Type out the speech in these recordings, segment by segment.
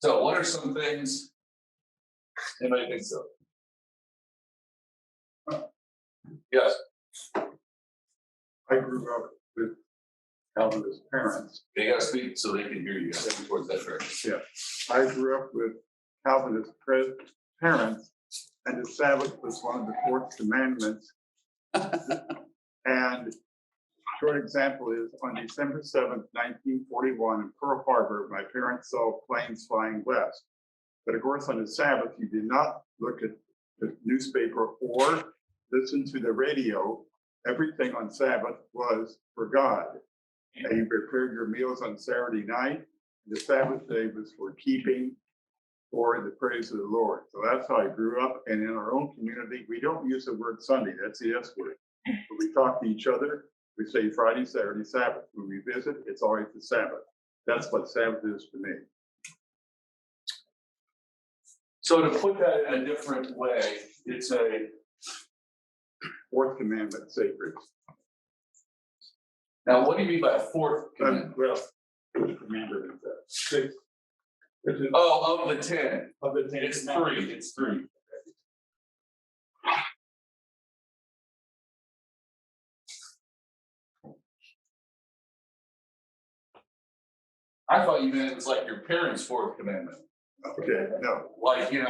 So what are some things anybody think so? Yes. I grew up with Calvinist parents. You gotta speak so they can hear you. Towards that direction. Yeah, I grew up with Calvinist parents, and the Sabbath was one of the fourth commandments. And short example is on December 7th, 1941, in Pearl Harbor, my parents saw planes flying west. But of course, on the Sabbath, you did not look at the newspaper or listen to the radio. Everything on Sabbath was for God. And you prepared your meals on Saturday night. The Sabbath day was for keeping, for the praise of the Lord. So that's how I grew up. And in our own community, we don't use the word Sunday. That's the S word. When we talk to each other, we say Friday, Saturday, Sabbath. When we visit, it's always the Sabbath. That's what Sabbath is to me. So to put that in a different way, it's a Fourth commandment, sacred. now. What do you mean by fourth commandment? Well, which commandment is that? Six. Which is Oh, of the 10. of the 10 It's commandments. 3. It's 3. I thought you meant it was like your parents' fourth commandment. Okay, no. Like, do your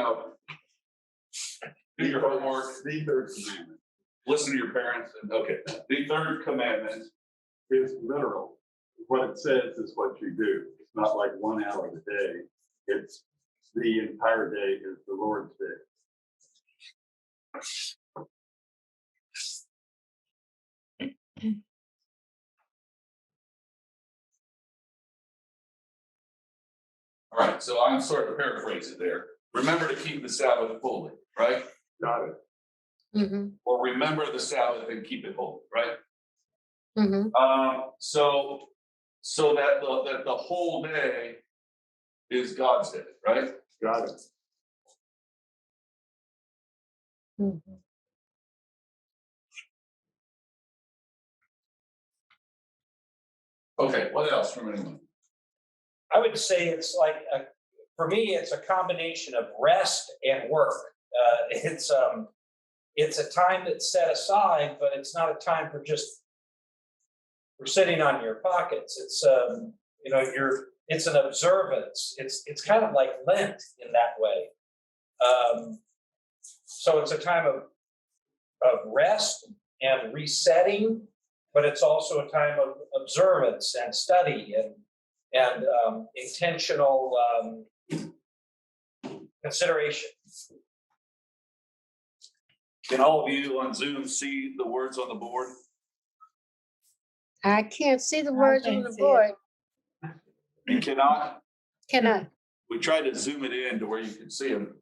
homework, The third commandment listen to your parents, and okay. The third commandment. is literal. What it says is what you do. It's not like 1 hour of the day. It's the entire day is the Lord's day. All right, so I'm sort of paraphrasing there. Remember to keep the Sabbath holy, right? Got it. Mm-hmm. Or remember the Sabbath and keep it holy, right? Mm-hmm. So that the whole day is God's day, right? Got it. Mm-hmm. Okay, what else from anyone? I would say it's like, for me, it's a combination of rest and work. It's a time that's set aside, but it's not a time for sitting on your pockets. It's it's an observance. It's kind of like Lent in that way. So it's a time of rest and resetting, but it's also a time of observance and study and intentional consideration. Can all of you on Zoom see the words on the board? I can't see the words on can't the see board. You cannot? Can I? We tried to zoom it in to where you can see them.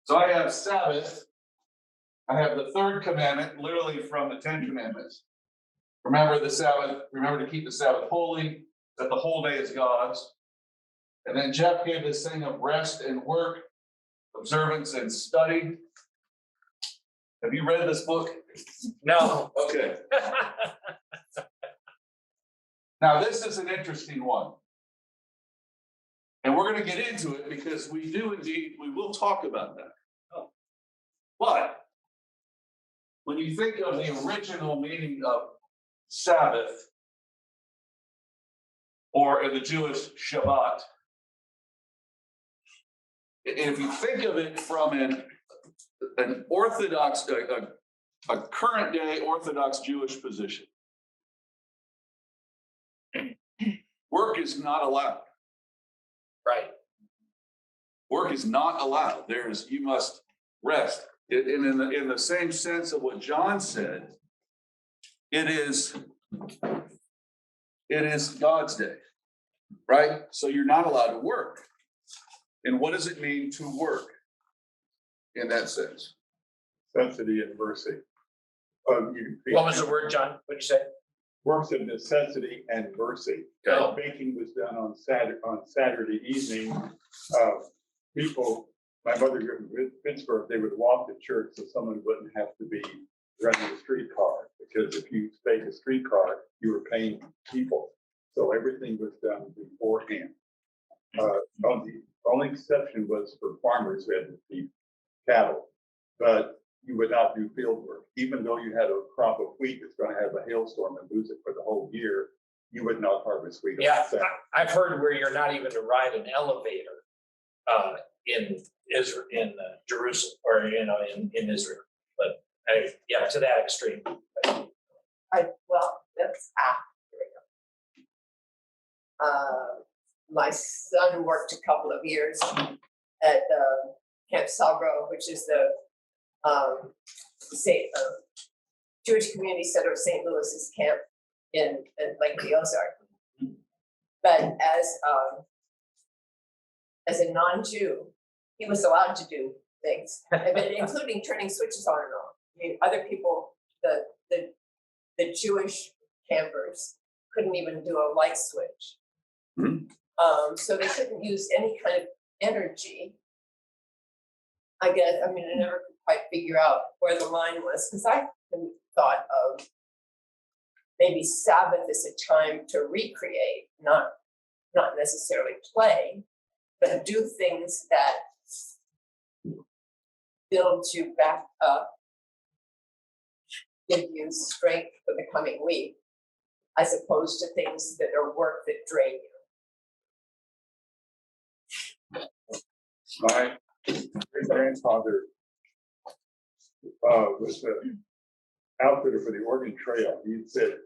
So I have Sabbath. I have the third commandment, literally from the 10 commandments. Remember the Sabbath, remember to keep the Sabbath holy, that the whole day is God's. And then Jeff gave this thing of rest and work, observance and study. Have you read this book? No. Okay. Now, this is an interesting one. And we're going to get into it because we will talk about that. Oh. But when you think of the original meaning of Sabbath, or in the Jewish Shabbat, if you think of it from an Orthodox, a current day Orthodox Jewish position, work is not allowed. Right. Work is not allowed. You must rest. In the same sense of what John said, it is God's day, right? So you're not allowed to work. And what does it mean to work in that sense? Necessity and mercy. What was the word, John? What'd you say? Works of necessity and mercy. Okay. Baking was done on Saturday evening. People, my mother grew up in Pittsburgh, they would walk to church so someone wouldn't have to be running a streetcar. Because if you bake a streetcar, you were paying people. So everything was done beforehand. On only exception was for farmers who had to feed cattle. But you would not do field work, even though you had a crop of wheat that's going to have a hailstorm and lose it for the whole year. You would not harvest wheat. on Yeah, Sabbath. I've heard where you're not even to ride an elevator in Israel, in Jerusalem, or, in Israel. But yeah, to that extreme. Well, that's my son worked a couple of years at Camp Salgo, which is the Jewish Community Center of St. Louis's camp in Lake the Ozark. But as a non-Jew, he was allowed to do things, including turning switches on and off. I mean, other people, the Jewish campers couldn't even do a light switch. So they couldn't use any kind of energy. I guess, I never could quite figure out where the line was, because I thought of maybe Sabbath as a time to recreate, not necessarily play, but do things that build you back up, give you strength for the coming week, as opposed to things that are work that drain you. My grandfather was the outfitter for the Oregon Trail. He said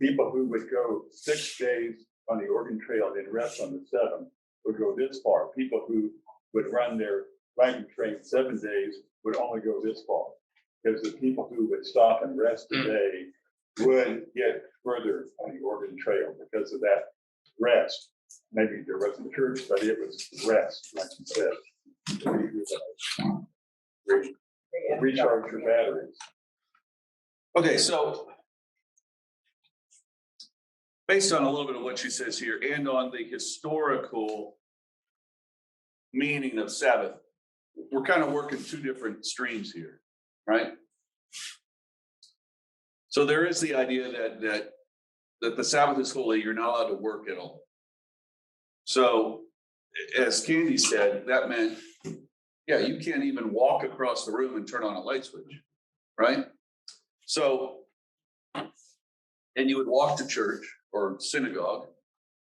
people who would go 6 days on the Oregon Trail and rest on the 7th would go this far. People who would run their wagon train 7 days would only go this far. Because the people who would stop and rest a day would get further on the Oregon Trail because of that rest. Maybe there wasn't church, but it was rest, like you said. Recharge your batteries. Okay, so based on a little bit of what she says here and on the historical meaning of Sabbath, we're kind of working two different streams here, right? So there is the idea that the Sabbath is holy, you're not allowed to work at all. So as Candy said, that meant, yeah, you can't even walk across the room and turn on a light switch, right? So, and you would walk to church or synagogue,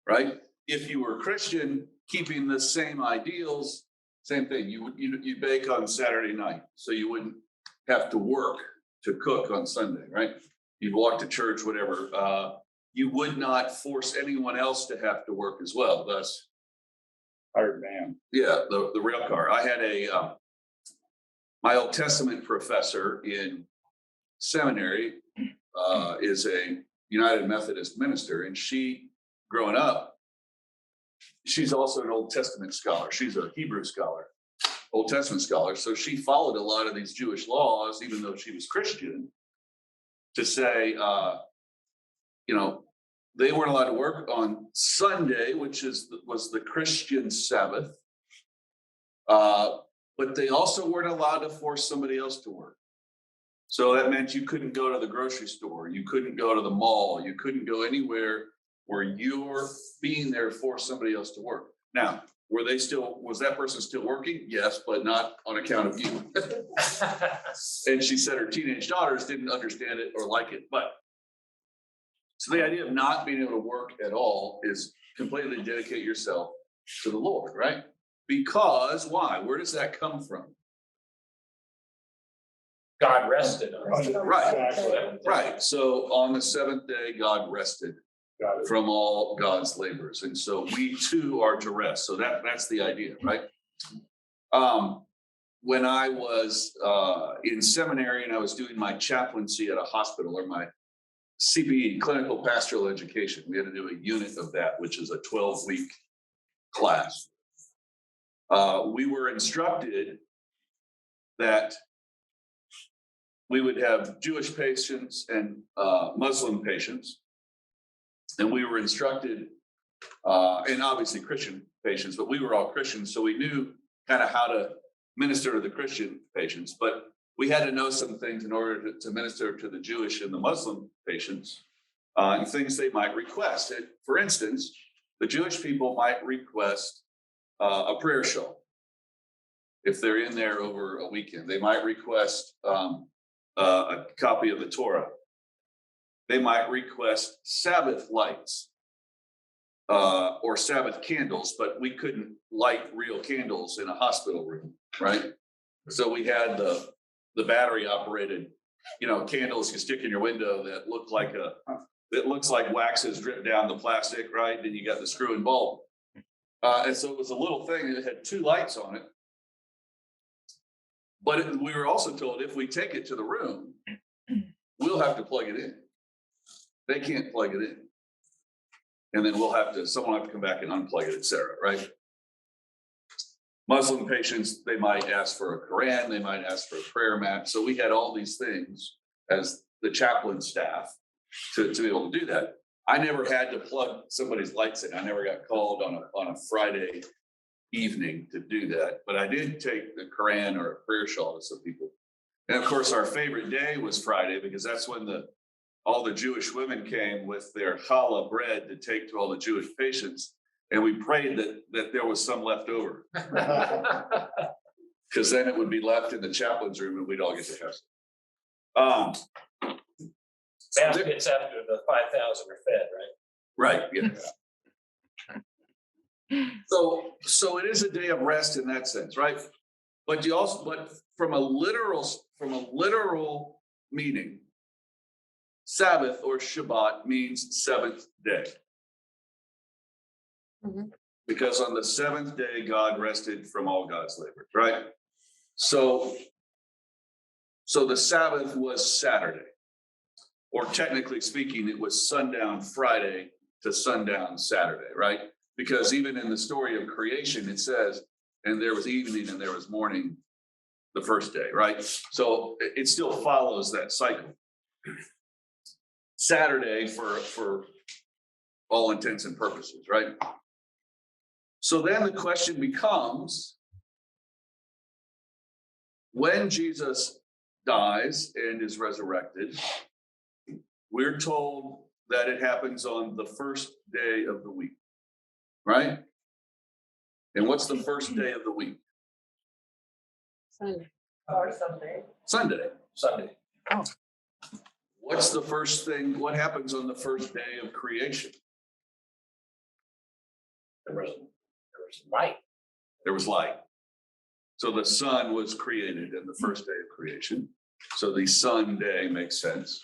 right? If you were Christian, keeping the same ideals, same thing. You bake on Saturday night, so you wouldn't have to work to cook on Sunday, right? You'd walk to church, whatever. You would not force anyone else to have to work as well. Thus, Hired man. yeah, the rail car. I had my Old Testament professor in seminary is a United Methodist minister, and she, growing up, she's also an Old Testament scholar. She's a Hebrew scholar, Old Testament scholar. So she followed a lot of these Jewish laws, even though she was Christian, to say, they weren't allowed to work on Sunday, which was the Christian Sabbath. But they also weren't allowed to force somebody else to work. So that meant you couldn't go to the grocery store. You couldn't go to the mall. You couldn't go anywhere where you're being there for somebody else to work. Now, was that person still working? Yes, but not on account of you. And she said her teenage daughters didn't understand it or like it. But so the idea of not being able to work at all is completely dedicate yourself to the Lord, right? Because why? Where does that come from? God rested on it. Right. Exactly. Right. So on the seventh day, God rested Got it. from all God's labors. And so we too are to rest. So that's the idea, right? When I was in seminary and I was doing my chaplaincy at a hospital, or my CPE, clinical pastoral education, we had to do a unit of that, which is a 12-week class. We were instructed that we would have Jewish patients and Muslim patients. And we were instructed, and obviously Christian patients, but we were all Christians, so we knew kind of how to minister to the Christian patients. But we had to know some things in order to minister to the Jewish and the Muslim patients, and things they might request. And for instance, the Jewish people might request a prayer shawl. If they're in there over a weekend, they might request a copy of the Torah. They might request Sabbath lights or Sabbath candles, but we couldn't light real candles in a hospital room, right? So we had the battery operated, candles you stick in your window that look like it looks like wax has dripped down the plastic, right? Then you got the screw and bulb. And so it was a little thing that had 2 lights on it. But we were also told if we take it to the room, we'll have to plug it in. They can't plug it in. And then someone will have to come back and unplug it, et cetera, right? Muslim patients, they might ask for a Quran, they might ask for a prayer mat. So we had all these things as the chaplain staff to be able to do that. I never had to plug somebody's lights in. I never got called on a Friday evening to do that, but I did take the Quran or a prayer shawl to some people. And of course, our favorite day was Friday because that's when all the Jewish women came with their challah bread to take to all the Jewish patients. And we prayed that there was some left over. Because then it would be left in the chaplain's room and we'd all get to have some. Baskets after the 5,000 are fed, right? Right, yeah. So it is a day of rest in that sense, right? But from a literal meaning, Sabbath or Shabbat means 7th day. Mhm. Because on the 7th day, God rested from all God's labor, right? So the Sabbath was Saturday, or technically speaking, it was sundown Friday to sundown Saturday, right? Because even in the story of creation, it says, and there was evening and there was morning the first day, right? So it still follows that cycle. Saturday for all intents and purposes, right? So then the question becomes, when Jesus dies and is resurrected, we're told that it happens on the first day of the week, right? And what's the first day of the week? Sunday. Or something. Sunday. Sunday. What's the first thing? What happens on the first day of creation? There was light. There was light. So the sun was created in the first day of creation. So the sun day makes sense.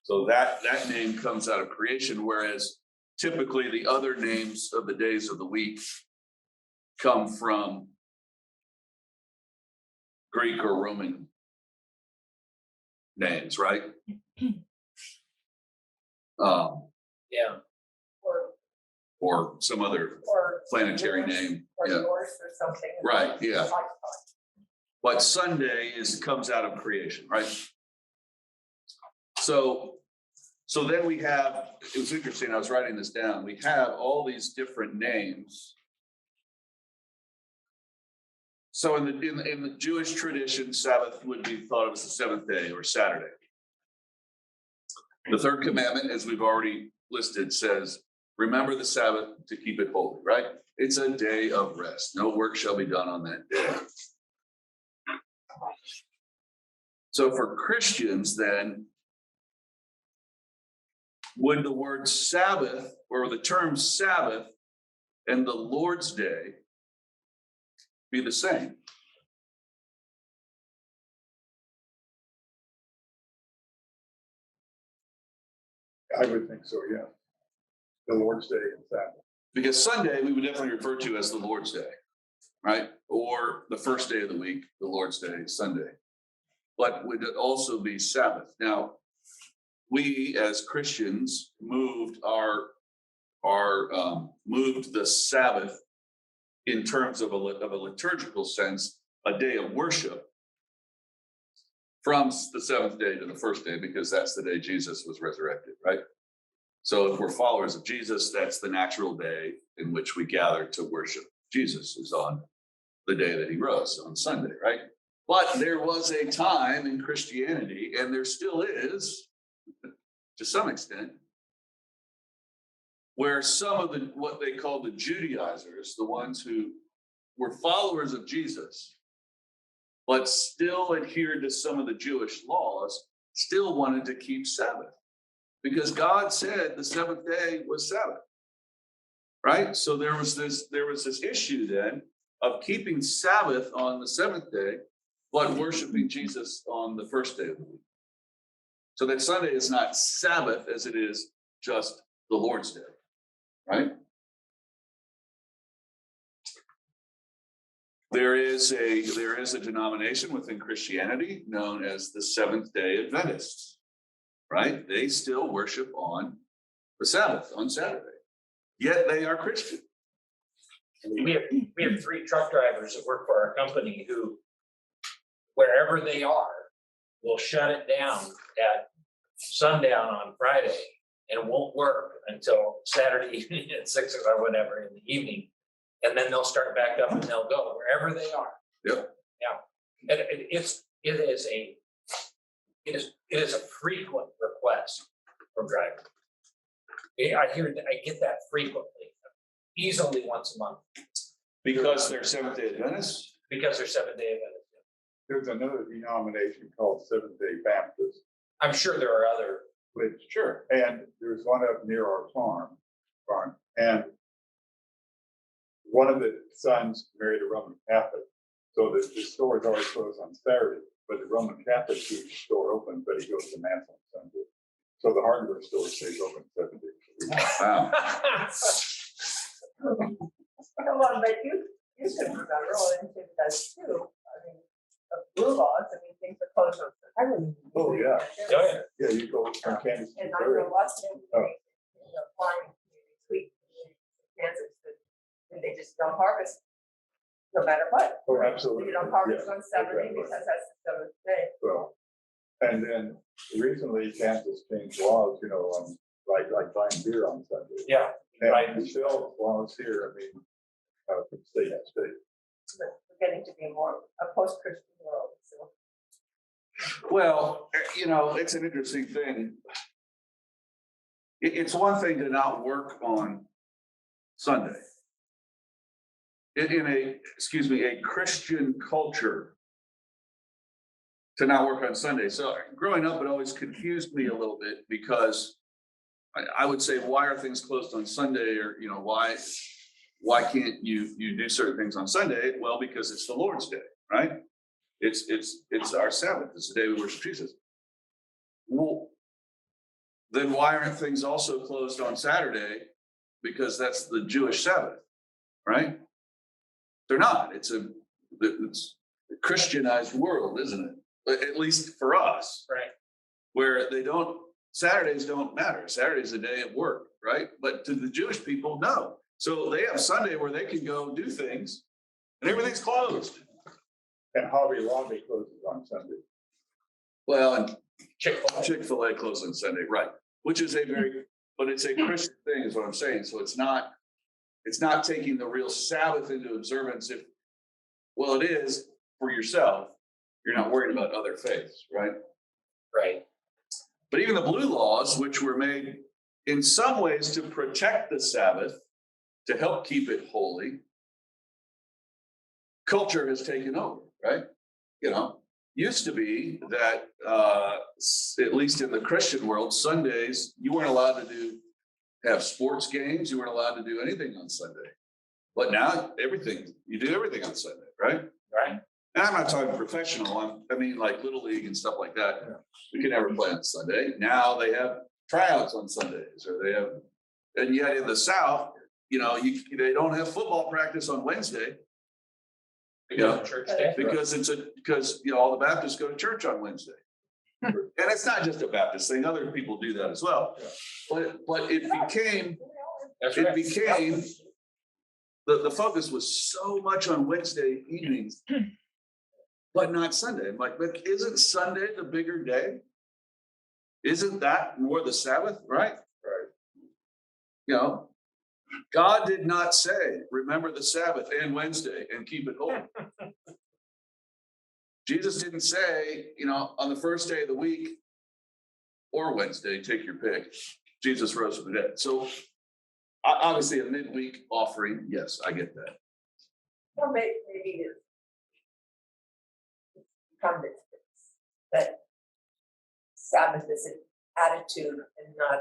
So that name comes out of creation, whereas typically the other names of the days of the week come from Greek or Roman names, right? Yeah. Or some other Or planetary Norse, name. or Yeah. Norse or something. Right, yeah. But Sunday comes out of creation, right? So then we have, it was interesting, I was writing this down. We have all these different names. So in the Jewish tradition, Sabbath would be thought of as the 7th day or Saturday. The 3rd commandment, as we've already listed, says, remember the Sabbath to keep it holy, right? It's a day of rest. No work shall be done on that day. So for Christians, then, would the word Sabbath or the term Sabbath and the Lord's Day be the same? I would think so, yeah. The Lord's Day and Sabbath. Because Sunday we would definitely refer to as the Lord's Day, right? Or the first day of the week, the Lord's Day, Sunday. But would it also be Sabbath? Now, we as Christians moved moved the Sabbath in terms of a liturgical sense, a day of worship, from the 7th day to the first day, because that's the day Jesus was resurrected, right? So if we're followers of Jesus, that's the natural day in which we gather to worship Jesus, is on the day that he rose, on Sunday, right? But there was a time in Christianity, and there still is, to some extent, where some of what they call the Judaizers, the ones who were followers of Jesus, but still adhered to some of the Jewish laws, still wanted to keep Sabbath. Because God said the seventh day was Sabbath. Right? So there was this issue then of keeping Sabbath on the seventh day, but worshiping Jesus on the first day of the week. So that Sunday is not Sabbath as it is just the Lord's Day, right? There is a denomination within Christianity known as the Seventh-day Adventists, right? They still worship on the Sabbath, on Saturday, yet they are Christian. We have 3 truck drivers that work for our company who, wherever they are, will shut it down at sundown on Friday and won't work until Saturday evening at 6 or whatever in the evening. And then they'll start back up and they'll go wherever they are. Yep. Yeah. And it is a frequent request from drivers. I get that frequently, easily once a month, Because they're Seventh-day Adventists? because they're 7-day Adventists. There's another denomination called Seventh-day Baptist, I'm sure there are other. which, Sure. and there's one up near our farm, and one of the sons married a Roman Catholic, so the store is always closed on Saturday, but the Roman Catholic keeps the store open, but he goes to mass on Sunday. So the hardware store stays open 7 days a week. Wow. Come on, but you should remember, well, and it does too. I mean, the blue laws, I mean, things are closed on. I remember. Oh, yeah. Oh, yeah. Yeah, you go from Kansas to And I Missouri. know lots of them, flying tweet Kansas, and they just don't harvest no matter what. Oh, absolutely. You don't harvest Yeah, on Saturday exactly. because that's the seventh day. So, and then recently Kansas changed laws, on like buying beer on Sunday. Yeah, And right. we still laws here, from state to state. We're getting to be more a post-Christian world, so. Well, it's an interesting thing. It's one thing to not work on Sunday. In a Christian culture, to not work on Sunday. So growing up, it always confused me a little bit because I would say, why are things closed on Sunday? Or, why can't you do certain things on Sunday? Well, because it's the Lord's Day, right? It's our Sabbath. It's the day we worship Jesus. Well, then why aren't things also closed on Saturday? Because that's the Jewish Sabbath, right? They're not. It's a Christianized world, isn't it? At least for us, Right. where Saturdays don't matter. Saturday's a day of work, right? But to the Jewish people, no. So they have Sunday where they can go do things and everything's closed. And Hobby Lobby closes on Sunday. Well, and Chick-fil-A. Chick-fil-A closed on Sunday, right? Which is but it's a Christian thing is what I'm saying. So it's not taking the real Sabbath into observance. It is for yourself. You're not worried about other faiths, right? Right. But even the blue laws, which were made in some ways to protect the Sabbath, to help keep it holy, culture has taken over, right? Used to be that, at least in the Christian world, Sundays, you weren't allowed to have sports games. You weren't allowed to do anything on Sunday. But now you do everything on Sunday, right? Right. And I'm not talking professional. I mean like Little League and stuff like that. Yeah. We can never play on Sunday. Now they have tryouts on Sundays, and yet in the South, they don't have football practice on Wednesday. Because of church day. Because all the Baptists go to church on Wednesday. And it's not just a Baptist thing. Other people do that as well. But it became That's it right. became the focus was so much on Wednesday evenings, but not Sunday. I'm like, but isn't Sunday the bigger day? Isn't that more the Sabbath, right? Right. God did not say, remember the Sabbath and Wednesday and keep it holy. Jesus didn't say, on the first day of the week or Wednesday, take your pick. Jesus rose from the dead. So obviously a midweek offering, yes, I get that. Well, maybe it's become that Sabbath is an attitude and not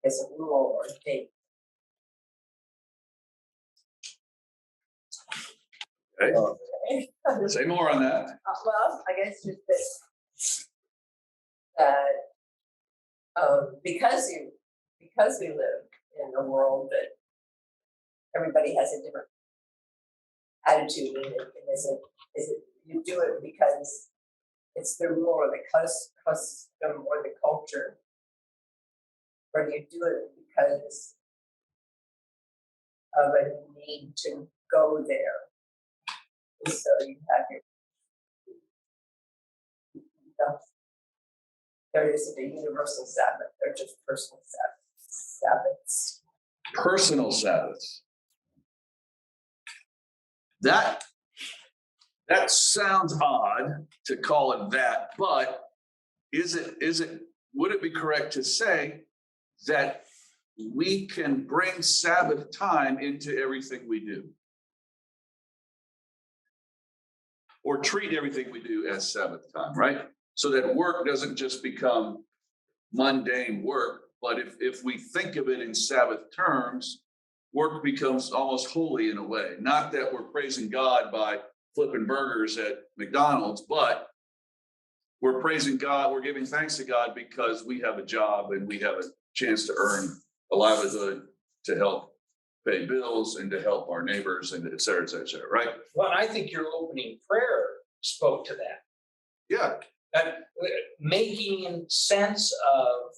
as a rule or a date. Okay, say more on that. Well, I guess just that because we live in a world that everybody has a different attitude in it, and is it you do it because it's the rule or the custom or the culture, or do you do it because of a need to go there? And so you have your there isn't a universal Sabbath, they're just personal Sabbaths. Personal Sabbaths. That sounds odd to call it that, but would it be correct to say that we can bring Sabbath time into everything we do? Or treat everything we do as Sabbath time, right? So that work doesn't just become mundane work, but if we think of it in Sabbath terms, work becomes almost holy in a way. Not that we're praising God by flipping burgers at McDonald's, but we're praising God, we're giving thanks to God because we have a job and we have a chance to earn a livelihood to help pay bills and to help our neighbors and et cetera, right? Well, I think your opening prayer spoke to that. Yeah, Making sense of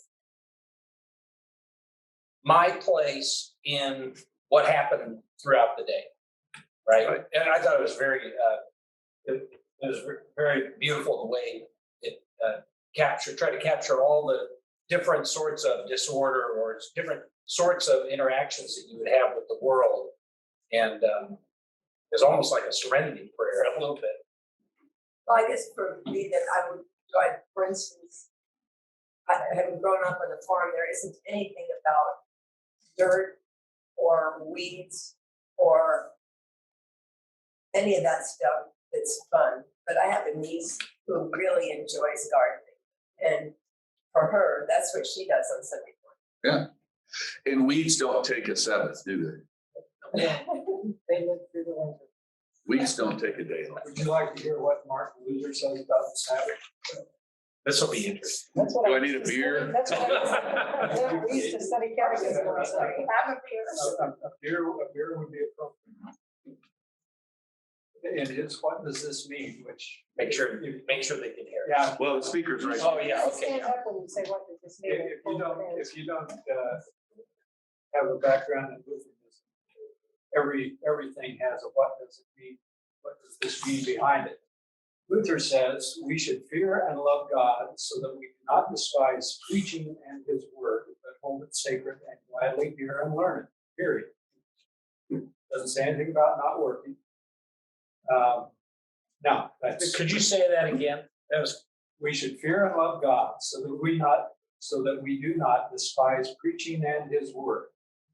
my place in what happened throughout the day, right? And I thought it was very beautiful the way it tried to capture all the different sorts of disorder or different sorts of interactions that you would have with the world, and it's almost like a serenity prayer a little bit. Well, I guess for me that I would, for instance, having grown up on a farm, there isn't anything about dirt or weeds or any of that stuff that's fun. But I have a niece who really enjoys gardening, and for her, that's what she does on Sunday morning. yeah. And weeds don't take a Sabbath, do they? They live through the winter. Weeds don't take a day off. Would you like to hear what Martin Luther says about the Sabbath? This will be interesting. That's what Do I need a beer? That's what yeah, we used to study catechism. Have a beer. A beer would be appropriate. And it's, what does this mean, which. Make sure they can hear. Yeah. Well, the speaker's right. Oh, yeah, okay. Stand up when you say what does this mean. If you don't have a background in Lutheranism, everything has a what does it mean, what does this mean behind it. Luther says we should fear and love God so that we cannot despise preaching and his word, but hold it sacred and gladly hear and learn it, period. Doesn't say anything about not working. Now, Could you say that again? we should fear and love God so that we do not despise preaching and his word,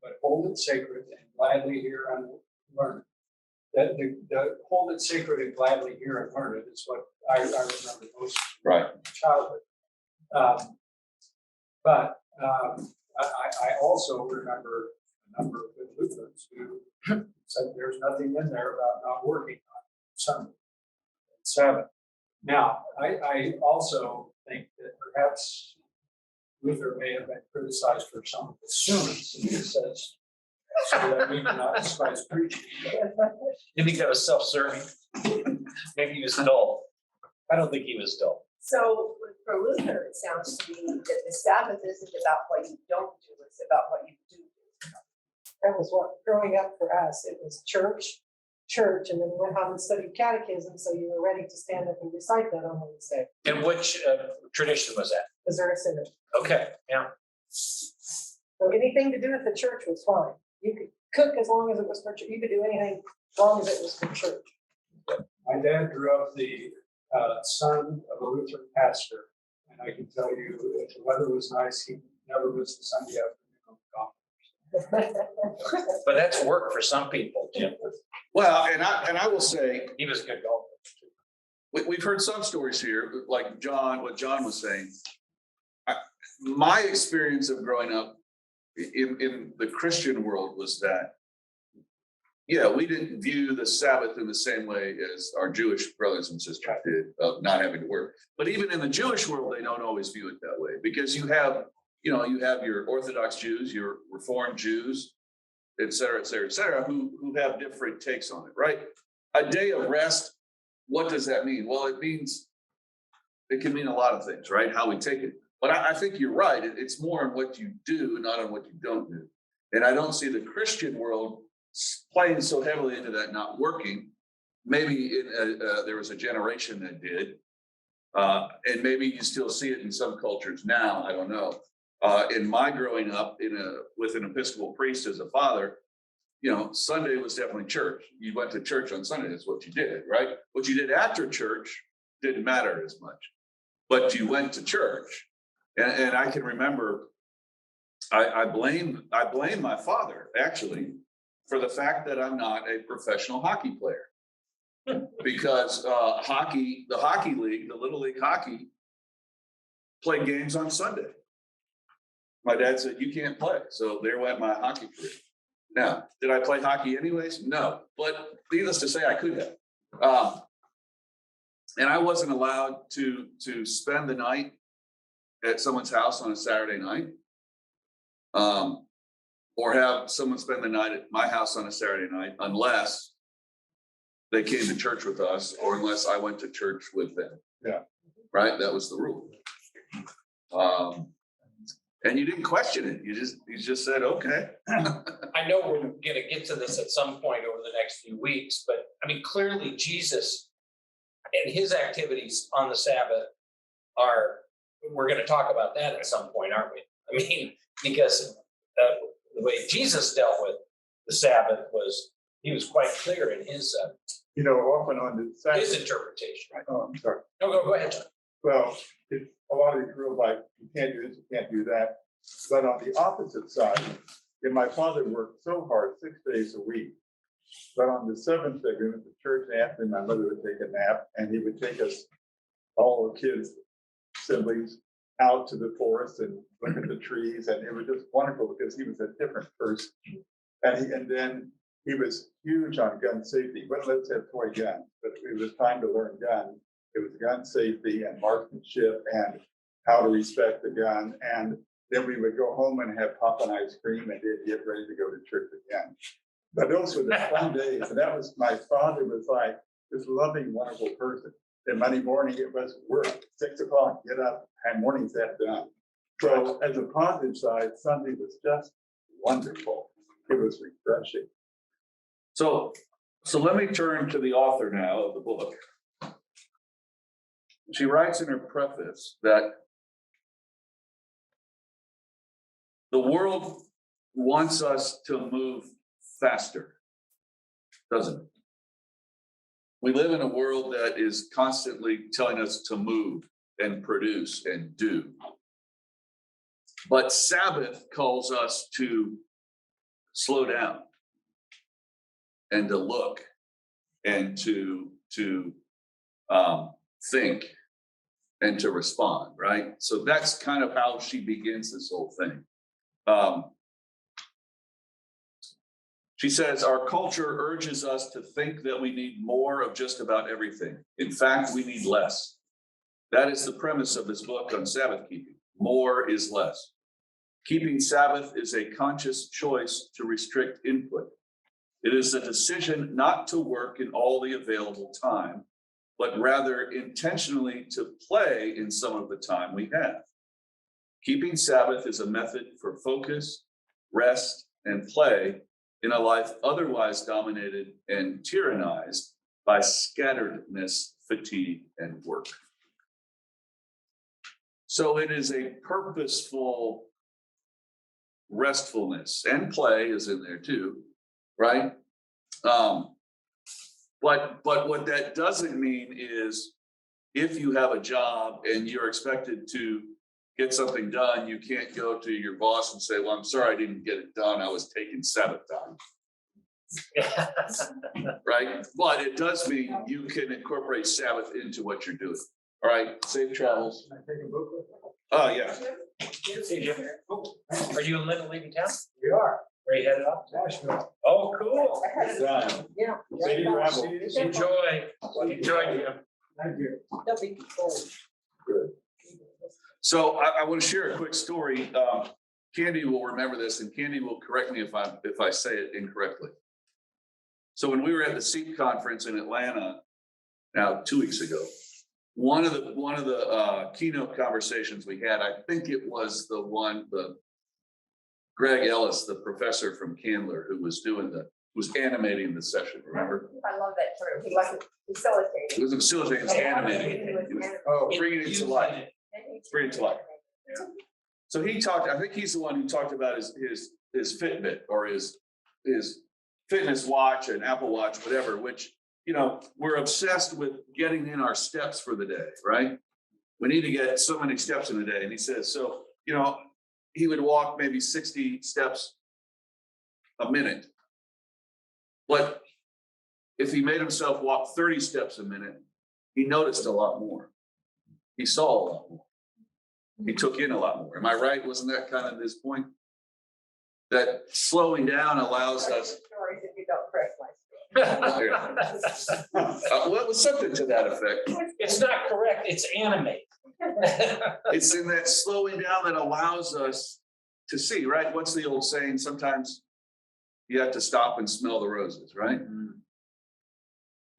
but hold it sacred and gladly hear and learn it. That the hold it sacred and gladly hear and learn it is what I remember most Right. from childhood. But I also remember a number of good Lutherans who said there's nothing in there about not working on Sunday, Sabbath. Now, I also think that perhaps Luther may have been criticized for some of his sermons, and he says, so that we do not despise preaching. You think that was self-serving? Maybe he was dull. I don't think he was dull. So for Luther, it sounds to me that the Sabbath isn't about what you don't do, it's about what you do. That was what, growing up for us, it was church, and then we went home and studied catechism, so you were ready to stand up and recite that on Wednesday. And which tradition was that? Missouri Synod. Okay, yeah. So anything to do with the church was fine. You could cook as long as it was for church. You could do anything as long as it was for church. My dad grew up the son of a Lutheran pastor, and I can tell you if the weather was nice, he never missed a Sunday afternoon on the golf But that's work for some people, Jim. Well, and I will say, He was a good golfer. we've heard some stories here, like what John was saying. My experience of growing up in the Christian world was that, yeah, we didn't view the Sabbath in the same way as our Jewish brothers and sisters did, of not having to work. But even in the Jewish world, they don't always view it that way, because you have your Orthodox Jews, your Reformed Jews, et cetera, who have different takes on it, right? A day of rest, what does that mean? Well, it can mean a lot of things, right? How we take it. But I think you're right. It's more on what you do, not on what you don't do. And I don't see the Christian world playing so heavily into that not working. Maybe there was a generation that did. And maybe you still see it in some cultures now, I don't know. In my growing up with an Episcopal priest as a father, Sunday was definitely church. You went to church on Sunday, that's what you did, right? What you did after church didn't matter as much, but you went to church. And I can remember, I blame my father, actually, for the fact that I'm not a professional hockey player. Because the hockey league, the Little League hockey, played games on Sunday. My dad said, you can't play. So there went my hockey career. Now, did I play hockey anyways? No, but needless to say, I could have. And I wasn't allowed to spend the night at someone's house on a Saturday night, or have someone spend the night at my house on a Saturday night, unless they came to church with us, or unless I went to church with them. Yeah. Right? That was the rule. And you didn't question it. You just said, okay. I know we're gonna get to this at some point over the next few weeks, but I mean, clearly Jesus and his activities on the Sabbath we're gonna talk about that at some point, aren't we? I mean, because the way Jesus dealt with the Sabbath he was quite clear in his Often on the Sabbath. his interpretation. Oh, I'm sorry. No, go ahead, John. Well, a lot of these rules like you can't do this, you can't do that. But on the opposite side, my father worked so hard 6 days a week. But on the seventh day, we went to church, and after my mother would take a nap, and he would take us, all the kids, siblings, out to the forest and look at the trees. And it was just wonderful because he was a different person. And then he was huge on gun safety. But let's have toy guns. But it was time to learn gun. It was gun safety and marksmanship and how to respect the gun. And then we would go home and have pop and ice cream, and then get ready to go to church again. But those were the fun days. And that was, my father was like this loving, wonderful person. And Monday morning it was work, 6 o'clock, get up, and mornings that done. So as a positive side, Sunday was just wonderful. It was refreshing. So let me turn to the author now of the book. She writes in her preface that the world wants us to move faster, doesn't it? We live in a world that is constantly telling us to move and produce and do. But Sabbath calls us to slow down and to look and to think and to respond, right? So that's kind of how she begins this whole thing. She says, our culture urges us to think that we need more of just about everything. In fact, we need less. That is the premise of this book on Sabbath keeping. More is less. Keeping Sabbath is a conscious choice to restrict input. It is a decision not to work in all the available time, but rather intentionally to play in some of the time we have. Keeping Sabbath is a method for focus, rest, and play in a life otherwise dominated and tyrannized by scatteredness, fatigue, and work. So it is a purposeful restfulness, and play is in there too, right? But what that doesn't mean is if you have a job and you're expected to get something done, you can't go to your boss and say, well, I'm sorry, I didn't get it done. I was taking Sabbath time, right? But it does mean you can incorporate Sabbath into what you're doing. All right, safe travels. Can I take a book with me? Oh, yeah. Hey, Jim. Are you and Linda leaving town? We are, Where you headed off? Nashville. Oh, cool. Yeah. Safe travel. Enjoy. Enjoy, Jim. Thank you. They'll be cold. So I want to share a quick story. Candy will remember this, and Candy will correct me if I say it incorrectly. So when we were at the SEEP conference in Atlanta, now 2 weeks ago, one of the keynote conversations we had, I think it was the Greg Ellis, the professor from Candler, who was animating the session. Remember? I love that term. He wasn't facilitating. It was facilitating, it was animating. It was bringing it to life. Bring it to life. So he talked, I think he's the one who talked about his Fitbit or his fitness watch and Apple Watch, whatever, which, we're obsessed with getting in our steps for the day, right? We need to get so many steps in a day. And he says, so, he would walk maybe 60 steps a minute. But if he made himself walk 30 steps a minute, he noticed a lot more. He saw a lot more. He took in a lot more. Am I right? Wasn't that kind of his point? That slowing down allows us. Stories if you don't correct my Well, it was something to that effect. It's not correct, it's animate. It's in that slowing down that allows us to see, right? What's the old saying? Sometimes you have to stop and smell the roses, right?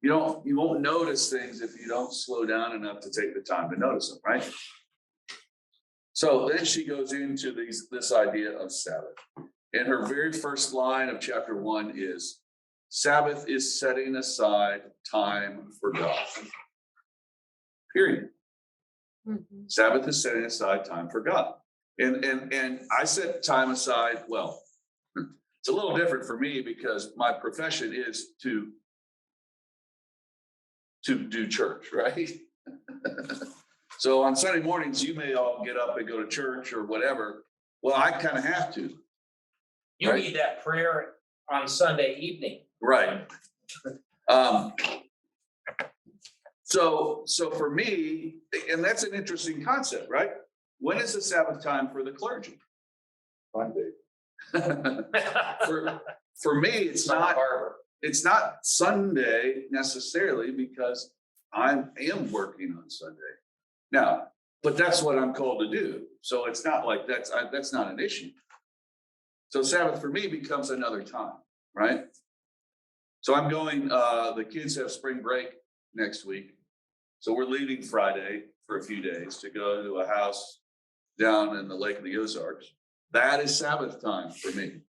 You won't notice things if you don't slow down enough to take the time to notice them, right? So then she goes into this idea of Sabbath. And her very first line of chapter 1 is, Sabbath is setting aside time for God. Period. Sabbath is setting aside time for God. And I set time aside, well, it's a little different for me because my profession is to do church, right? So on Sunday mornings, you may all get up and go to church or whatever. Well, I kind of have to. You Right. need that prayer on Sunday evening. Right. So for me, and that's an interesting concept, right? When is the Sabbath time for the clergy? Monday. For me, it's not Sunday necessarily because I am working on Sunday. Now, but that's what I'm called to do. So it's not like that's not an issue. So Sabbath for me becomes another time, right? So I'm going, the kids have spring break next week. So we're leaving Friday for a few days to go to a house down in the Lake of the Ozarks. That is Sabbath time for me.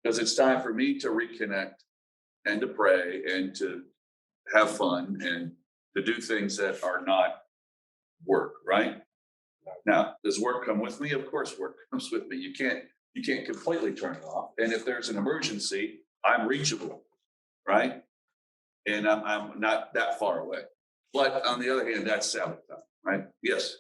Because it's time for me to reconnect and to pray and to have fun and to do things that are not work, right? Now, does work come with me? Of course, work comes with me. You can't completely turn it off. And if there's an emergency, I'm reachable, right? And I'm not that far away. But on the other hand, that's Sabbath time, right? Yes.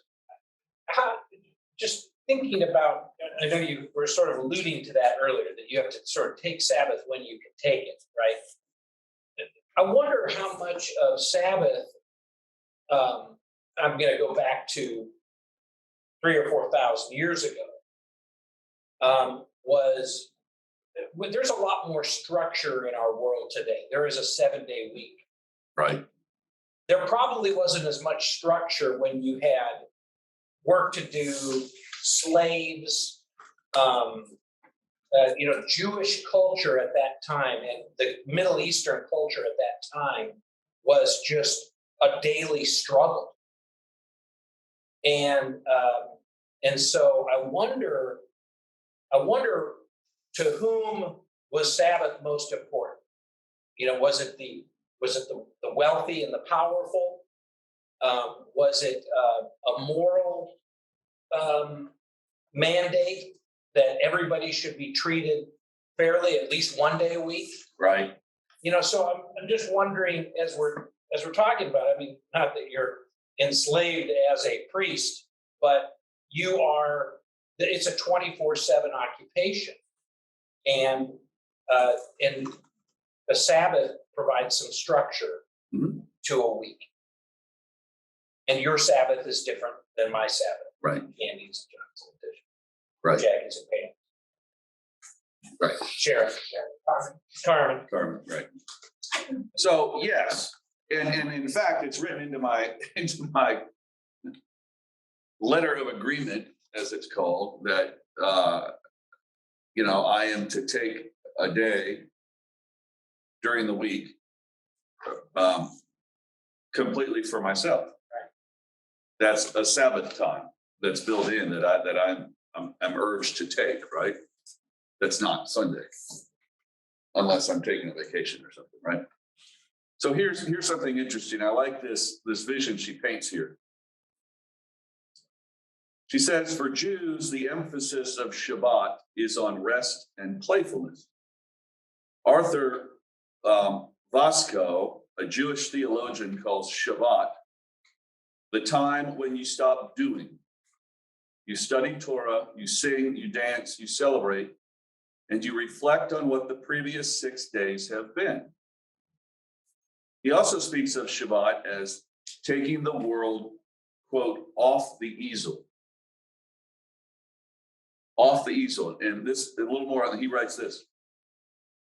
Just thinking about, I know you were sort of alluding to that earlier, that you have to sort of take Sabbath when you can take it, right? I wonder how much of Sabbath, I'm going to go back to 3,000 or 4,000 years ago, there's a lot more structure in our world today. There is a 7-day week. Right. There probably wasn't as much structure when you had work to do, slaves, Jewish culture at that time and the Middle Eastern culture at that time was just a daily struggle. And so I wonder to whom was Sabbath most important? Was it the wealthy and the powerful? Was it a moral mandate that everybody should be treated fairly at least one day a week? Right. So I'm just wondering as we're talking about, I mean, not that you're enslaved as a priest but it's a 24/7 occupation. And the Sabbath provides some structure Mhm. to a week. And your Sabbath is different than my Sabbath. Right. Candy's and John's edition. Right. Jackie's and Pam. Right. Sharon. Carmen. Carmen, right. So, yes, and in fact, it's written into my letter of agreement, as it's called, that, I am to take a day during the week completely for myself. Right. That's a Sabbath time that's built in that I'm urged to take, right? That's not Sunday, unless I'm taking a vacation or something, right? So here's something interesting. I like this vision she paints here. She says, for Jews, the emphasis of Shabbat is on rest and playfulness. Arthur Vasco, a Jewish theologian, calls Shabbat the time when you stop doing. You study Torah, you sing, you dance, you celebrate, and you reflect on what the previous 6 days have been. He also speaks of Shabbat as taking the world, quote, off the easel. Off the easel. And this, a little more, he writes this.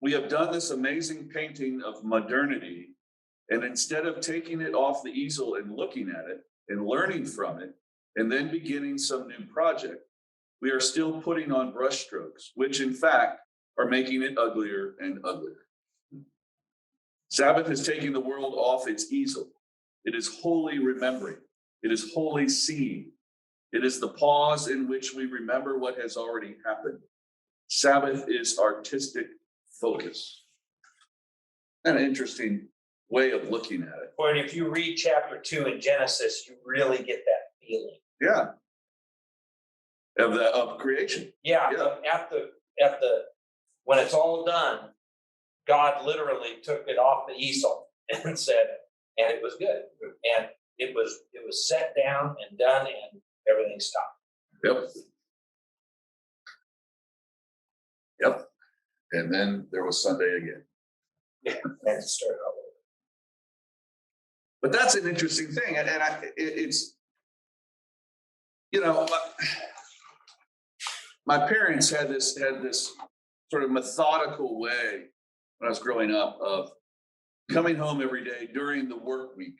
We have done this amazing painting of modernity, and instead of taking it off the easel and looking at it and learning from it, and then beginning some new project, we are still putting on brushstrokes, which in fact are making it uglier and uglier. Sabbath is taking the world off its easel. It is holy remembering. It is holy seeing. It is the pause in which we remember what has already happened. Sabbath is artistic focus. An interesting way of looking at it. Boy, and if you read chapter 2 in Genesis, you really get that feeling. Yeah. Of creation. Yeah, Yeah. at the when it's all done, God literally took it off the easel and said, and it was good. And it was set down and done and everything stopped. Yep. Yep. And then there was Sunday again. Yeah, and it started all over. But that's an interesting thing. And it's, my parents had this sort of methodical way when I was growing up of coming home every day during the work week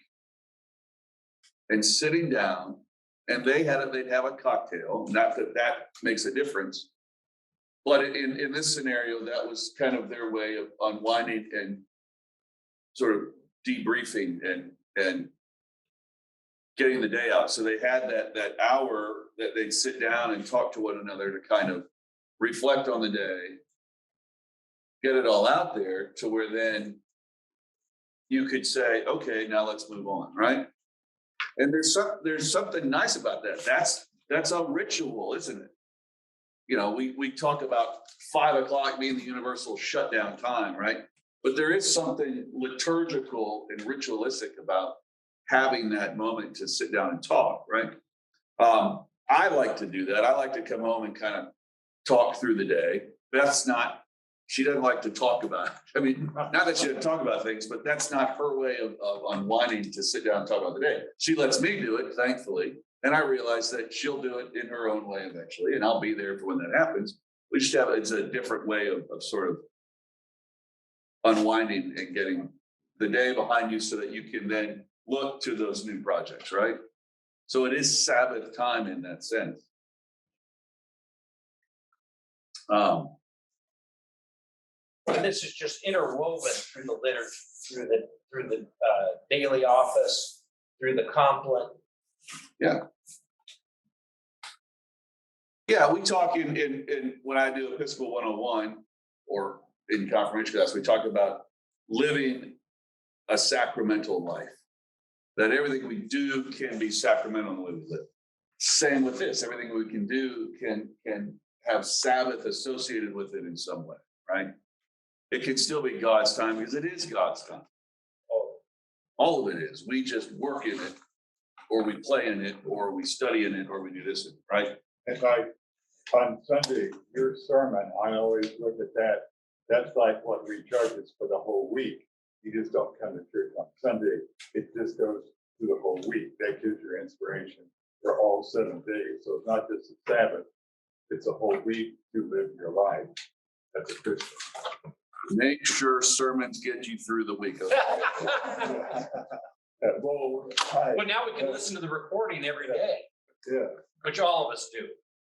and sitting down, and they'd have a cocktail. Not that makes a difference, but in this scenario, that was kind of their way of unwinding and sort of debriefing and getting the day out. So they had that hour that they'd sit down and talk to one another to kind of reflect on the day, get it all out there to where then you could say, okay, now let's move on, right? And there's something nice about that. That's a ritual, isn't it? We talk about 5 o'clock being the universal shutdown time, right? But there is something liturgical and ritualistic about having that moment to sit down and talk, right? I like to do that. I like to come home and kind of talk through the day. She doesn't like to talk about it. I mean, not that she doesn't talk about things, but that's not her way of unwinding to sit down and talk about the day. She lets me do it, thankfully. And I realize that she'll do it in her own way eventually, and I'll be there for when that happens. We just it's a different way of sort of unwinding and getting the day behind you so that you can then look to those new projects, right? So it is Sabbath time in that sense. And this is just interwoven through the liturgy, through the daily office, through the compline. Yeah. Yeah, we talk in when I do Episcopal 101 or in confirmation class, we talk about living a sacramental life. That everything we do can be sacramental in the way we live. Same with this, everything we can do can have Sabbath associated with it in some way, right? It can still be God's time because it is God's time. All of it is. We just work in it or we play in it, or we study in it, or we do this, right? And like on Sunday, your sermon, I always look at that. That's like what we charge us for the whole week. You just don't come to church on Sunday. It just goes through the whole week. That gives your inspiration for all 7 days. So it's not just a Sabbath. It's a whole week to live your life as a Christian. Make sure sermons get you through the week. But now we can listen to the recording every day, Yeah, which all of us do,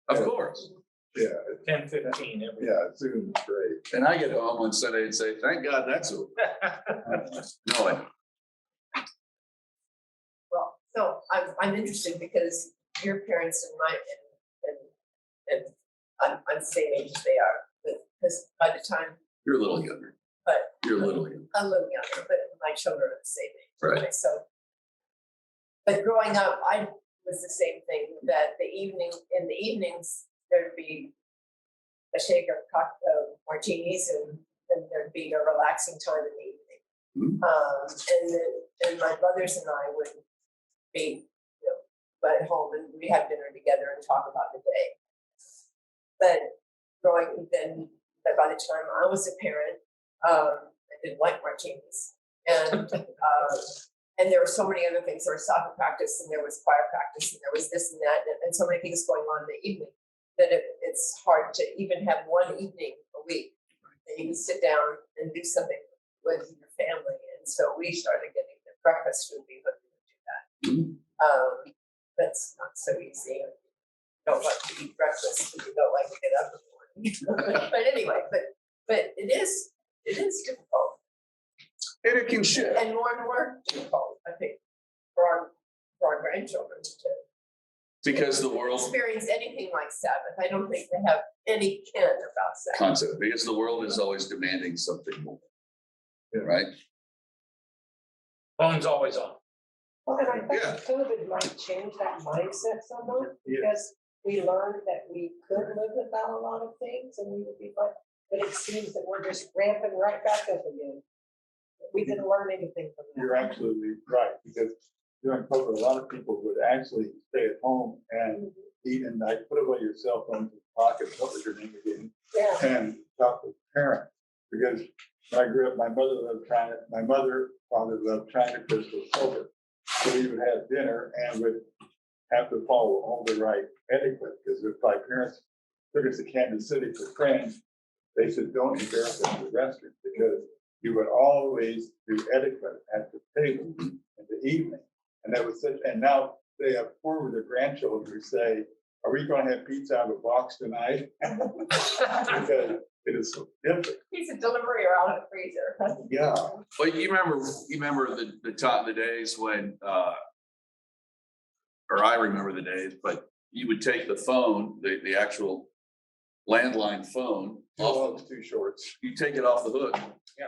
Of course. yeah, 10, 15 every day. yeah, Zoom is great. And I get home on Sunday and say, thank God that's over. No, Well, so I'm interested because your parents and and I'm the same age as they are, but because by the time you're a little younger. But- You're a little younger. I'm a little younger, but my children are the same age. Right. So, but growing up, I was the same thing, that in the evenings, there'd be a shaker of martinis and there'd be a relaxing time in the evening. And my brothers and I would be, at home and we have dinner together and talk about the day. But by the time I was a parent, I didn't like martinis. And there were so many other things. There was soccer practice and there was choir practice and there was this and that and so many things going on in the evening that it's hard to even have one evening a week that you can sit down and do something with your family. And so we started getting the breakfast food. We would do that. That's not so easy. You don't like to eat breakfast if you don't like to get up in the morning. But anyway, but it is difficult. And it can shift. And more difficult, I think, for our grandchildren to Because the world experience anything like Sabbath. I don't think they have any ken about Sabbath. concept, because the world is always demanding something more. Right? Phone's always on. Well, and I Yeah. think COVID might change that mindset somewhat, because we learned that we could live without a lot of things and we would be fine. But it seems that we're just ramping right back up again. We didn't learn anything from that. You're absolutely right, because during COVID, a lot of people would actually stay at home and eat and like put away your cell phone in your pocket, what was your name again? Yeah. And talk with parents. Because when I grew up, my mother loved China, my father loved China crystal silver. So we would have dinner and would have to follow all the right etiquette, because if my parents took us to Kansas City for friends, they said, don't embarrass us in the restaurant, because you would always do etiquette at the table in the evening. And that was such, and now they have forward their grandchildren who say, are we going to have pizza out of a box tonight? Because it is so different. Pizza delivery or out of the freezer. Yeah. Well, you remember the days when, or I remember the days, but you would take the phone, the actual landline phone All off, those two shorts. you take it off the hook. Yeah.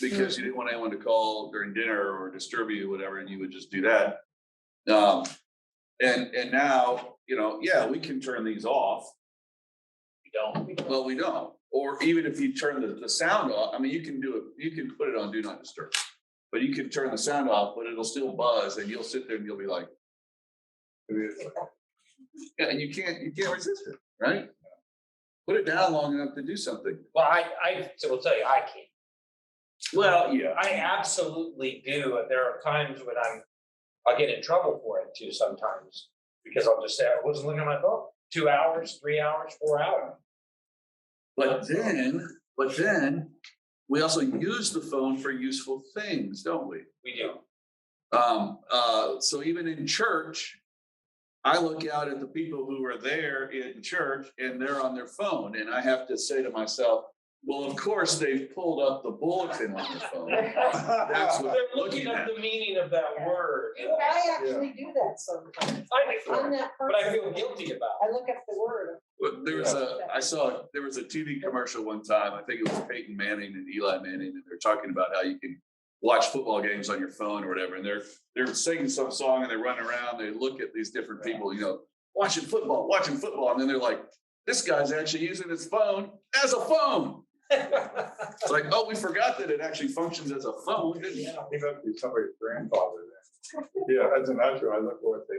Because you didn't want anyone to call during dinner or disturb you, whatever, and you would just do that. And now, we can turn these off. We don't. Well, we don't. Or even if you turn the sound off, I mean, you can put it on do not disturb. But you can turn the sound off, but it'll still buzz and you'll sit there and you'll be like, yeah, and you can't resist it, right? Put it down long enough to do something. Well, I will tell you, I can't. Well, yeah. I absolutely do. And there are times when I'll get in trouble for it too sometimes, because I'll just say, I wasn't looking at my phone. 2 hours, 3 hours, 4 hours. But then we also use the phone for useful things, don't we? We do. So even in church, I look out at the people who are there in church and they're on their phone, and I have to say to myself, well, of course, they've pulled up the bulletin on their phone. That's what They're they're looking looking up at. the meaning of that word. I actually do that sometimes. I'm that But I person. feel guilty about I look at the word. But there was a TV commercial one time, I think it was Peyton Manning and Eli Manning, and they're talking about how you can watch football games on your phone or whatever. And they're singing some song and they're running around, they look at these different people, watching football. And then they're like, this guy's actually using his phone as a phone. It's like, oh, we forgot that it actually functions as a phone, didn't we? He must be somebody's grandfather Yeah, as a natural, I look what they,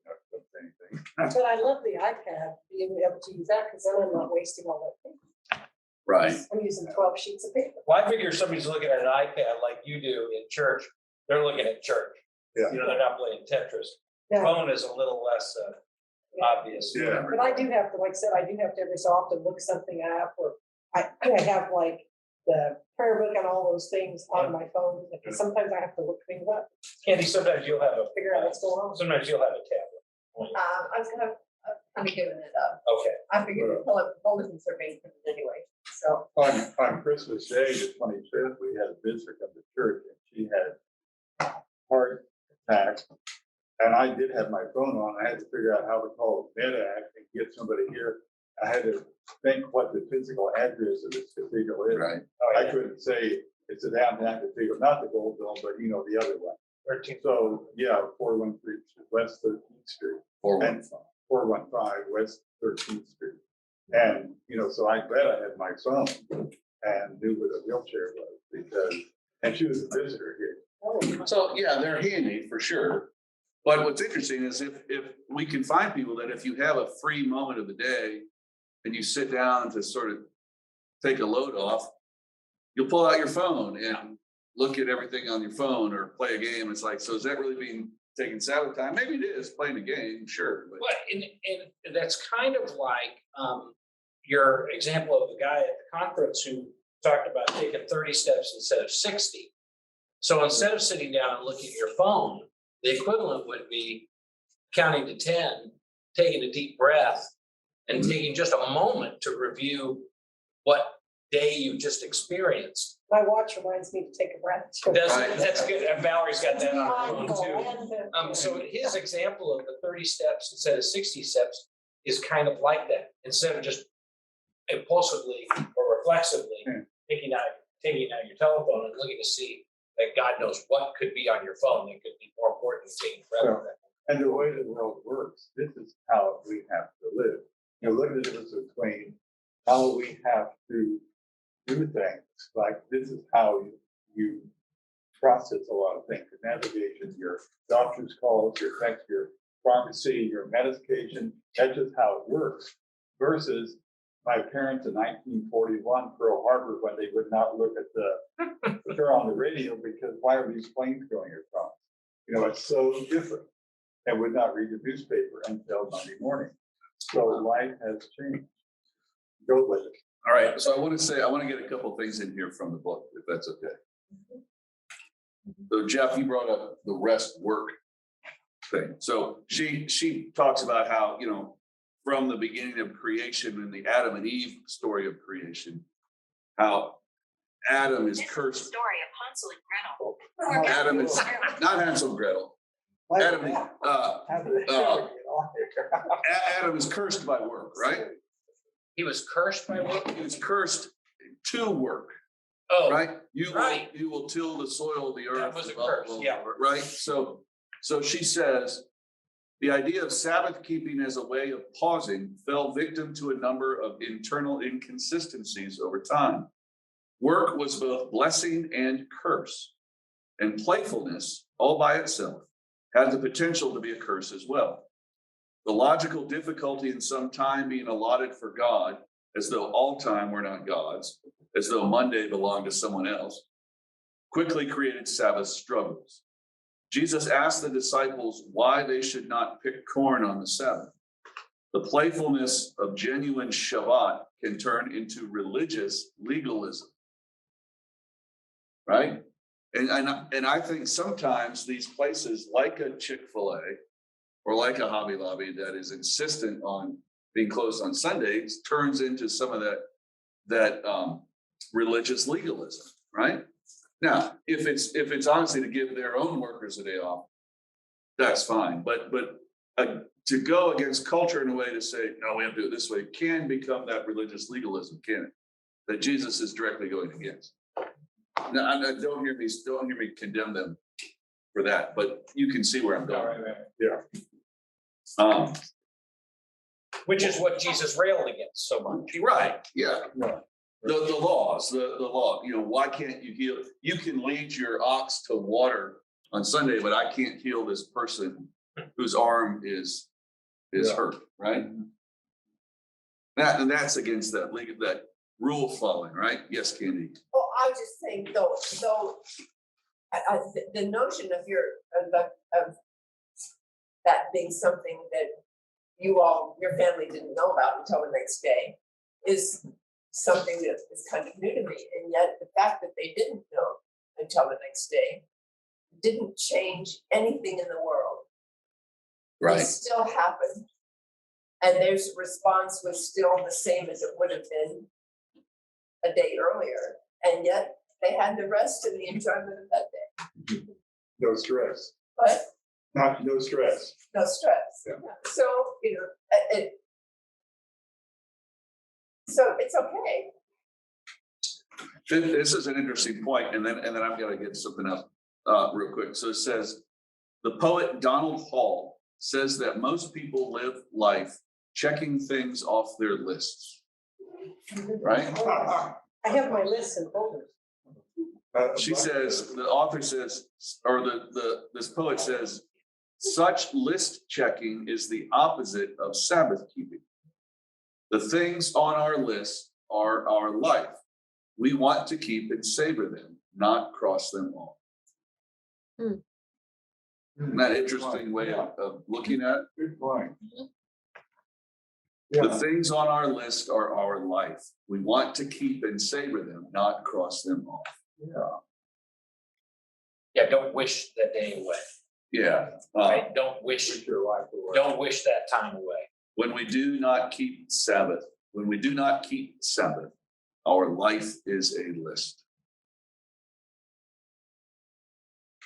not anything. But I love the iPad, being able to use that, because then I'm not wasting all that paper. Right. I'm using 12 sheets of paper. Well, I figure somebody's looking at an iPad like you do in church, they're looking at church. Yeah. You know, they're not playing Tetris. Yeah. Phone is a little less obvious. Yeah. But I do have to, like I said, I do have to every so often look something up, or I have like the prayer book and all those things on my phone, because sometimes I have to look things up, Andy, sometimes you'll have figure out what's going on. sometimes you'll have a tablet. I was kind of giving it up. Okay. I figured the bulletins are based on it anyway, so. On Christmas Day, the 25th, we had a visitor come to church and she had heart attack. And I did have my phone on. I had to figure out how to call MedAct and get somebody here. I had to think what the physical address of this cathedral is. Right. I couldn't say it's a downtown cathedral, not the Gold Dome, but you know, the other one. 13. So, yeah, 413 West 13th Street. 415. 415 West 13th Street. And, you know, so I'm glad I had my phone and knew what a wheelchair was because, and she was a visitor here. Oh, So, yeah, they're handy for sure. But what's interesting is if we can find people that if you have a free moment of the day and you sit down to sort of take a load off, you'll pull out your phone and look at everything on your phone or play a game. It's like, so is that really being taking Sabbath time? Maybe it is playing a game, sure. But Well, and that's kind of like your example of the guy at the conference who talked about taking 30 steps instead of 60. So instead of sitting down and looking at your phone, the equivalent would be counting to 10, taking a deep breath, and taking just a moment to review what day you just experienced. my watch reminds me to take a breath. That's good. And Valerie's got that on her phone too. So his example of the 30 steps instead of 60 steps is kind of like that. Instead of just impulsively or reflexively taking out your telephone and looking to see that God knows what could be on your phone that could be more important than taking a breath. And the way the world works, this is how we have to live. You know, look at the difference between how we have to do things. Like this is how you process a lot of things. Your navigation, your doctor's calls, your text, your pharmacy, your medication. That's just how it works. Versus my parents in 1941, Pearl Harbor, when they would not look at the turn on the radio because why are these planes going across? You know, it's so different. And would not read the newspaper until Monday morning. So life has changed. Go with it. all right, so I want to get a couple of things in here from the book, if that's okay. So Jeff, you brought up the rest work thing. So she talks about how, you know, from the beginning of creation and the Adam and Eve story of creation, how Adam is cursed. Story of Hansel and Gretel. Adam is not Hansel and Gretel. Adam, Adam is cursed by work, right? He was cursed by work. He was cursed to work, Oh, right? right. You will till the soil of the earth. That was a blah, curse, blah, blah, yeah. Right, so she says, the idea of Sabbath keeping as a way of pausing fell victim to a number of internal inconsistencies over time. Work was both blessing and curse, and playfulness all by itself had the potential to be a curse as well. The logical difficulty in some time being allotted for God, as though all time were not God's, as though Monday belonged to someone else, quickly created Sabbath struggles. Jesus asked the disciples why they should not pick corn on the Sabbath. The playfulness of genuine Shabbat can turn into religious legalism, right? And I think sometimes these places like a Chick-fil-A or like a Hobby Lobby that is insistent on being closed on Sundays turns into some of that religious legalism, right? Now, if it's honestly to give their own workers a day off, that's fine. But to go against culture in a way to say, no, we have to do it this way, can become that religious legalism, can it? That Jesus is directly going against. Now, don't hear me condemn them for that, but you can see where I'm going. Yeah. Which is what Jesus railed against so much. Right, yeah. Right. The laws, the law, you know, why can't you heal? You can lead your ox to water on Sunday, but I can't heal this person whose arm is hurt, right? And that's against that rule following, right? Yes, Candy. Well, I was just saying, though, the notion of of that being something that your family didn't know about until the next day is something that is kind of new to me. And yet the fact that they didn't know until the next day didn't change anything in the world. It Right. still happened. And their response was still the same as it would have been a day earlier. And yet they had the rest and the enjoyment of that day. No stress, But no stress. no stress. Yeah. So, so it's okay. This is an interesting point, and then I'm gonna get something else real quick. So it says, the poet Donald Hall says that most people live life checking things off their lists, right? I have my lists and folders. She says, the author says, or this poet says, such list checking is the opposite of Sabbath keeping. The things on our list are our life. We want to keep and savor them, not cross them off. Isn't that interesting way of looking at it? Good point. The Yeah, things on our list are our life. We want to keep and savor them, not cross them off. Yeah, don't wish that day away, Yeah. right? Don't wish that time away. When we do not keep Sabbath, our life is a list.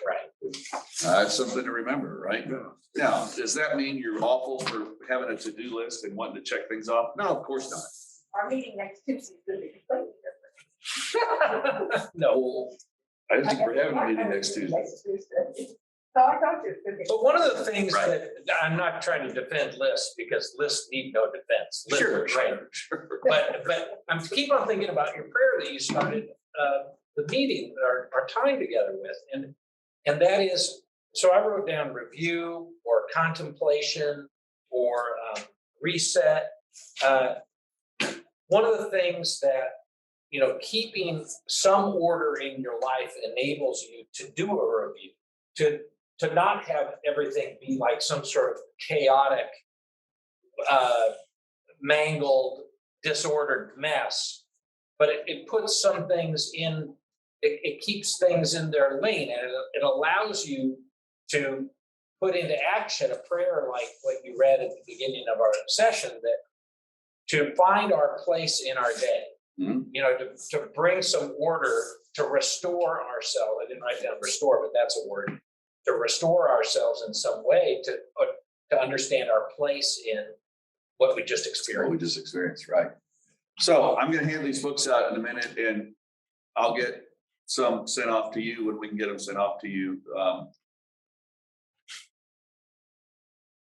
Right. That's something to remember, right? yeah. Now, does that mean you're awful for having a to-do list and wanting to check things off? No, of course not. Our meeting next Tuesday is going to be completely different. No, I didn't think we're having a meeting next Tuesday. So I thought you were going to but one of the things Right. that, I'm not trying to defend lists because lists need no defense. Lists are Sure, great. sure. But I'm keep on thinking about your prayer that you started the meeting, our time together with, and that is, so I wrote down review or contemplation or reset. One of the things that, keeping some order in your life enables you to do a review, to not have everything be like some sort of chaotic, mangled, disordered mess, but it puts some things in, it keeps things in their lane, and it allows you to put into action a prayer like what you read at the beginning of our session, that to find our place in our day, Mhm. to bring some order, to restore ourselves. I didn't write down restore, but that's a word. To restore ourselves in some way, to understand our place in what we just What we experienced. just experienced, right? So I'm gonna hand these books out in a minute, and I'll get some sent off to you when we can get them sent off to you.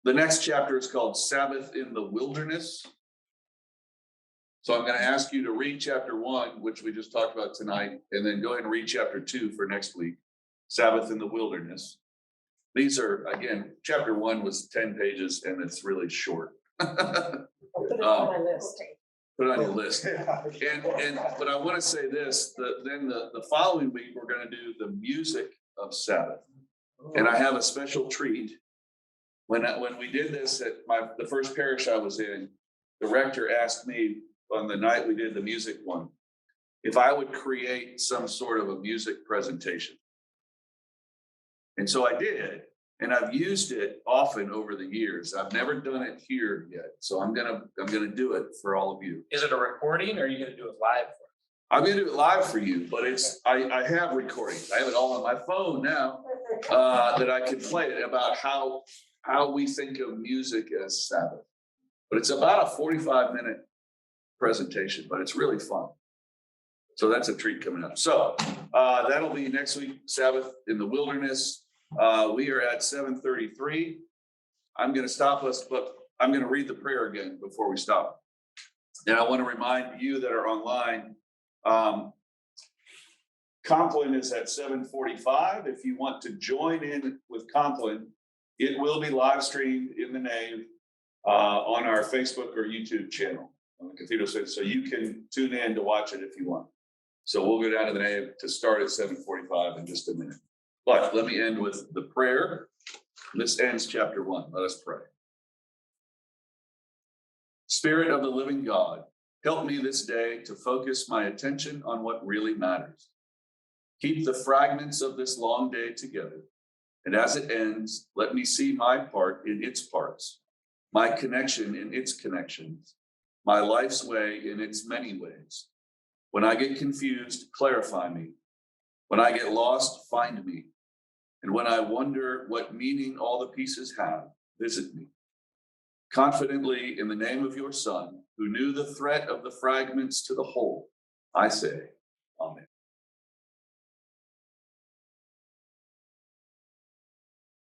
The next chapter is called Sabbath in the Wilderness. So I'm gonna ask you to read chapter 1, which we just talked about tonight, and then go ahead and read chapter 2 for next week, Sabbath in the Wilderness. These are, again, chapter 1 was 10 pages and it's really short. I'll put it on my list. Put it on your list. But I want to say this, then the following week, we're going to do the music of Sabbath. And I have a special treat. When we did this at the first parish I was in, the rector asked me on the night we did the music one, if I would create some sort of a music presentation. And so I did, and I've used it often over the years. I've never done it here yet. So I'm gonna do it for all of you. Is it a recording, or are you gonna do it live? I'm gonna do it live for you, but I have recordings. I have it all on my phone now, that I can play it about how we think of music as Sabbath. But it's about a 45-minute presentation, but it's really fun. So that's a treat coming up. So that'll be next week, Sabbath in the Wilderness. We are at 7:33. I'm going to stop us, but I'm going to read the prayer again before we stop. And I want to remind you that are online, Conklin is at 7:45. If you want to join in with Conklin, it will be live streamed in the nave on our Facebook or YouTube channel on the Cathedral City. So you can tune in to watch it if you want. So we'll go down to the nave to start at 7:45 in just a minute. But let me end with the prayer. This ends chapter 1. Let us pray. Spirit of the living God, help me this day to focus my attention on what really matters. Keep the fragments of this long day together. And as it ends, let me see my part in its parts, my connection in its connections, my life's way in its many ways. When I get confused, clarify me. When I get lost, find me. And when I wonder what meaning all the pieces have, visit me. Confidently, in the name of your Son, who knew the threat of the fragments to the whole, I say, Amen.